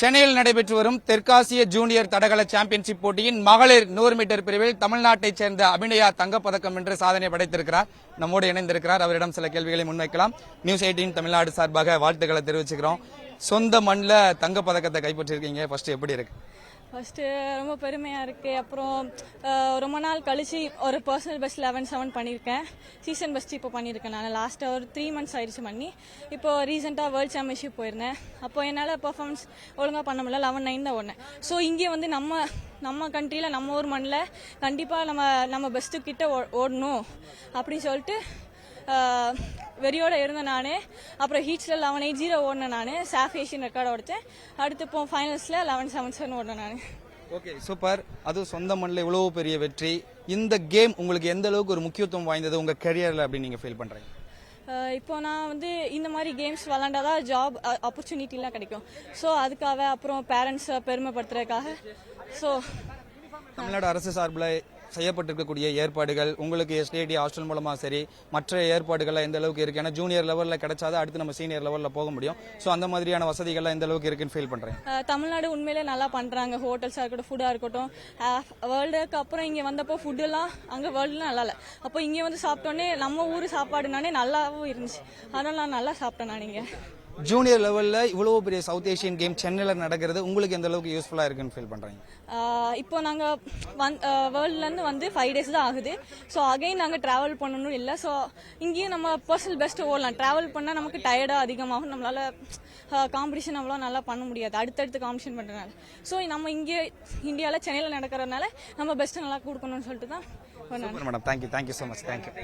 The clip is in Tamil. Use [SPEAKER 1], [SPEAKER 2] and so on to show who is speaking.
[SPEAKER 1] சென்னையில் நடைபெற்று வரும் தெற்காசிய ஜூனியர் தடகள சாம்பியன்ஷிப் போட்டியின் மகளிர் 100 மீட்டர் பிரிவில் தமிழ்நாட்டைச் சேர்ந்த அபிநயா தங்கப்பதக்கம் வென்று சாதனை படைத்திருக்கிறார். நம்மோடு இணைந்திருக்கிறார். அவரிடம் சில கேள்விகளை முன்வைக்கலாம். நியூஸ் 18 தமிழ்நாடு சார்பாக வாழ்த்துக்களை தெரிவிச்சுக்கிறோம். சொந்த மண்ணில் தங்கப்பதக்கத்தை கைப்பற்றிருக்கீங்க. ஃபர்ஸ்ட் எப்படி இருக்கு?
[SPEAKER 2] ஃபஸ்ட்டு ரொம்ப பெருமையாக இருக்குது. அப்புறம் ரொம்ப நாள் கழிச்சு ஒரு பர்சனல் பெஸ்ட் 11.7 பண்ணியிருக்கேன். சீசன் பெஸ்ட் இப்போ பண்ணியிருக்கேன். நான் லாஸ்ட்டாக ஒரு 3 months ஆயிடுச்சு பண்ணி. இப்போது ரீசெண்டாக வேர்ல்டு சாம்பியன்ஷிப் போயிருந்தேன். அப்போ என்னால் பர்ஃபார்மன்ஸ் ஒழுங்காக பண்ண முடியல. 11.9 தான் ஓடினேன். ஸோ இங்கே வந்து நம்ம கண்ட்ரியில் நம்ம ஊர் மண்ணில் கண்டிப்பாக நம்ம பெஸ்ட்டு கிட்ட ஓடணும் அப்படின்னு சொல்லிட்டு வெறியோட இருந்தேன் நான். அப்புறம் ஹீட்ஸில் 11.80 ஓடினேன் நான். சாஃப் ஏஷியன் ரெக்கார்டு உடைச்சேன். அடுத்து இப்போ ஃபைனல்ஸில் 11.77 ஓடினேன் நான்.
[SPEAKER 1] Okay, super. அதுவும் சொந்த மண்ணில் இவ்வளவு பெரிய வெற்றி. இந்த கேம் உங்களுக்கு எந்த அளவுக்கு ஒரு முக்கியத்துவம் வாய்ந்தது உங்கள் கரியரில் அப்படின்னு நீங்கள் ஃபீல் பண்ணுறீங்க?
[SPEAKER 2] இப்போ நான் வந்து இந்த மாதிரி கேம்ஸ் விளாண்டாதான் ஜாப் ஆப்பர்ச்சுனிட்டிலாம் கிடைக்கும். ஸோ அதுக்காக அப்புறம் பேரண்ட்ஸை பெருமைப்படுத்துறதுக்காக ஸோ
[SPEAKER 1] தமிழ்நாடு அரசு சார்பில் செய்யப்பட்டிருக்கக்கூடிய ஏற்பாடுகள் உங்களுக்கு எஸ்டிஐடி ஹாஸ்டல் மூலமா சரி மற்ற ஏற்பாடுகள்லாம் எந்த அளவுக்கு இருக்கு? ஏன்னா ஜூனியர் லெவலில் கிடைச்சாதான் அடுத்து நம்ம சீனியர் லெவலில் போக முடியும். ஸோ அந்த மாதிரியான வசதிகள்லாம் எந்த அளவுக்கு இருக்குன்னு ஃபீல் பண்றேன்.
[SPEAKER 2] தமிழ்நாடு உண்மையிலே நல்லா பண்றாங்க. ஹோட்டல்ஸாக இருக்கட்டும், ஃபுட்டாக இருக்கட்டும். வேர்ல்டுக்கு அப்புறம் இங்கே வந்தப்போ ஃபுட்டுலாம் அங்கே வேர்ல்டுலாம் நல்லா இல்லை. அப்போ இங்கே வந்து சாப்பிட்டோன்னே நம்ம ஊர் சாப்பாடுனானே நல்லாவும் இருந்துச்சு. அதனால நான் நல்லா சாப்பிட்டேன் நான். இங்கே
[SPEAKER 1] ஜூனியர் லெவலில் இவ்வளவு பெரிய சவுத் ஏஷியன் கேம் சென்னையில் நடக்கிறது உங்களுக்கு எந்த அளவுக்கு யூஸ்ஃபுல்லாக இருக்குன்னு ஃபீல் பண்ணுறீங்க?
[SPEAKER 2] இப்போ நாங்கள் வேர்ல்ட்லேருந்து வந்து 5 days தான் ஆகுது. ஸோ அகைன் நாங்கள் ட்ராவல் பண்ணணும் இல்லை. ஸோ இங்கேயும் நம்ம பர்சனல் பெஸ்ட்டு ஓடலாம். ட்ராவல் பண்ணால் நமக்கு டயர்டாக அதிகமாகும். நம்மளால் காம்படிஷன் அவ்வளோ நல்லா பண்ண முடியாது அடுத்தடுத்து காம்படிஷன் பண்ணுறதுனால. ஸோ நம்ம இங்கே இந்தியாவில் சென்னையில் நடக்கிறதுனால நம்ம பெஸ்ட்டு நல்லா கொடுக்கணும்னு சொல்லிட்டு தான்.
[SPEAKER 1] Madam, thank you so much. Thank you.